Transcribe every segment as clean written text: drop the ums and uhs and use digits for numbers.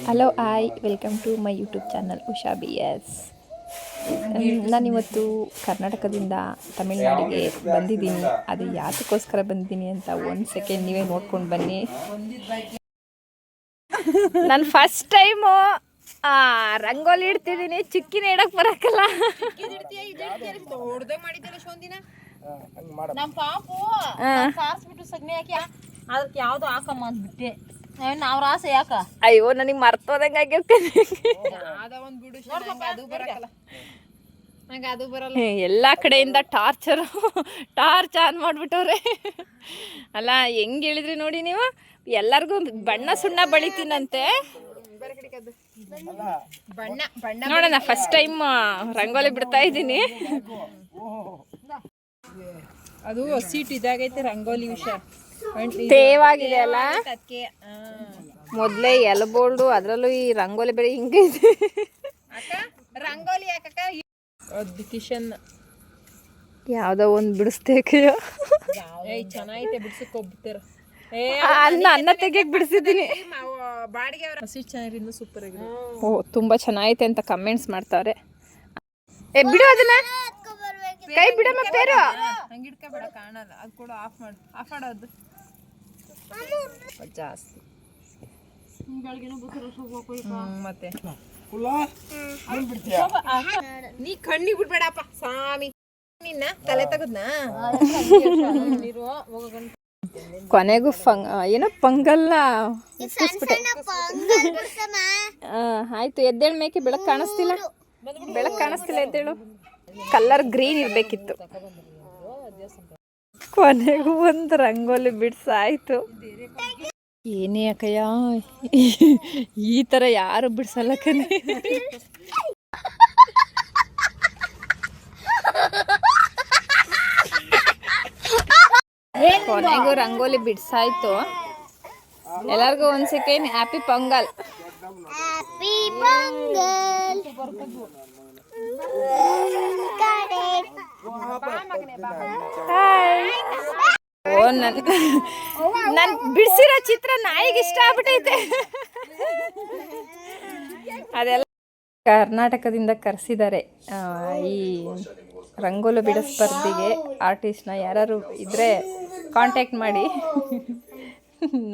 Hello hi welcome to my YouTube channel Usha B S. ನಾನಿವತ್ತು ಕರ್ನಾಟಕದಿಂದ ತಮಿಳ್ನಾಡಿಗೆ ಬಂದಿದ್ದೀನಿ. ಅದು ಯಾತಕ್ಕೋಸ್ಕರ ಬಂದಿದ್ದೀನಿ ಅಂತ ಒಂದು ಸೆಕೆಂಡ್ ನೀವೇ ನೋಡ್ಕೊಂಡು ಬನ್ನಿ. ನಾನು ಫಸ್ಟ್ ಟೈಮು ರಂಗೋಲಿ ಇಡ್ತಿದ್ದೀನಿ. ಚಿಕ್ಕಿನ ಇಡಕ್ಕೆ ಬರೋಕ್ಕಲ್ಲ. ನಮ್ಮ ಪಾಪು ಸಾರಿಸ್ಬಿಟ್ಟು ಸಗಣಿ ಹಾಕಿ ಅದಕ್ಕೆ ಯಾವ್ದು ಹಾಕಮ್ಮ ಅಂದ್ಬಿಟ್ಟೆ. ನಾವು ರಾಸ ಯಾಕ ಅಯ್ಯೋ ನನಗೆ ಮರ್ತೋದಂಗೆ ಆಗಿರ್ತೀನಿ. ಎಲ್ಲ ಕಡೆಯಿಂದ ಟಾರ್ಚ್ ಆನ್ ಮಾಡಿಬಿಟ್ಟವ್ರೆ. ಅಲ್ಲ ಹೆಂಗೆ ಹೇಳಿದ್ರಿ ನೋಡಿ ನೀವು. ಎಲ್ಲರಿಗೂ ಬಣ್ಣ ಸುಣ್ಣ ಬಳಿತೀನಂತೆ. ನೋಡೋಣ, ಫಸ್ಟ್ ಟೈಮ್ ರಂಗೋಲಿ ಬಿಡ್ತಾ ಇದ್ದೀನಿ. ಅದು ಸೀಟ್ ಇದಾಗೈತೆ ರಂಗೋಲಿ ವಿಷಯ ತೇವಾಗಿದೆ ಅಲ್ಲ. ಮೊದಲೇ ಎಲ್ಬೋಲ್ಡು, ಅದರಲ್ಲೂ ಈ ರಂಗೋಲಿ ಬೇರೆ ಹಿಂಗೆ ರಂಗೋಲಿ ಯಾಕಕ್ಕ ಕಿಶನ್ ಯಾವುದೋ ಒಂದು ಬಿಡಿಸ್ತೇಕೆಯೋ. ಚೆನ್ನಾಗೈತೆ ಬಿಡ್ಸಕ್ ಹೋಗ್ಬಿಡ್ತಾರ. ಅನ್ನ ತೆಗಿಯಕ್ಕೆ ಬಿಡಿಸಿದ್ದೀನಿ. ಬಾಡಿಗೆ ಚೆನ್ನಾಗಿರಿಂದ ಸೂಪರ್ ಆಗಿದೆ. ಓ ತುಂಬ ಚೆನ್ನಾಗೈತೆ ಅಂತ ಕಮೆಂಟ್ಸ್ ಮಾಡ್ತಾವ್ರೆ. ಬಿಡು ಅದನ್ನ, ಕೈ ಬಿಡಮ್ಮ ಪೇರು. ಹಂಗಿಡ್ಕ ಬೇಡ, ಕಾಣಲ್ಲ. ಅದು ಕೂಡ ಆಫ್ ಮಾಡೋದು ಜಾಸ್ತಿ. ಮತ್ತೆ ನೀ ಕಣ್ಣಿಗೆ ಬಿಡ್ಬೇಡಪ್ಪ ಸ್ವಾಮಿ. ನಿನ್ನ ತಲೆ ತಗದ್ನಾ ಕೊನೆಗೂ ಏನೋ ಪಂಗಲ್ನ ಆಯ್ತು. ಎದ್ದೇಳು ಮೇಕೆ, ಬೆಳಕು ಕಾಣಿಸ್ತಿಲ್ಲ. ಎದ್ದೇಳು. ಕಲರ್ ಗ್ರೀನ್ ಇರಬೇಕಿತ್ತು. ಕೊನೆಗೂ ಒಂದು ರಂಗೋಲಿ ಬಿಡ್ಸಾಯ್ತು. ಏನೇ ಅಕ್ಕಯ್ಯ, ಈ ಥರ ಯಾರು ಬಿಡ್ಸಲ್ಲ ಕಣೆ. ಕೊನೆಗೂ ರಂಗೋಲಿ ಬಿಡ್ಸಾಯ್ತು. ಎಲ್ಲರಿಗೂ ಒಂದು ಸೆಕೆಂಡ್ ಹ್ಯಾಪಿ ಪೊಂಗಲ್. ಓ, ನಾನು ಬಿಡಿಸಿರೋ ಚಿತ್ರ ನಾಯಿಗೆ ಇಷ್ಟ ಆಗ್ಬಿಟ್ಟೈತೆ. ಅದೆಲ್ಲ ಕರ್ನಾಟಕದಿಂದ ಕರೆಸಿದ್ದಾರೆ ಈ ರಂಗೋಲಿ ಬಿಡೋ ಸ್ಪರ್ಧೆಗೆ. ಆರ್ಟಿಸ್ಟ್ನ ಯಾರು ಇದ್ದರೆ ಕಾಂಟ್ಯಾಕ್ಟ್ ಮಾಡಿ.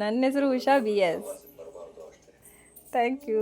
ನನ್ನ ಹೆಸರು Usha B S. Thank you.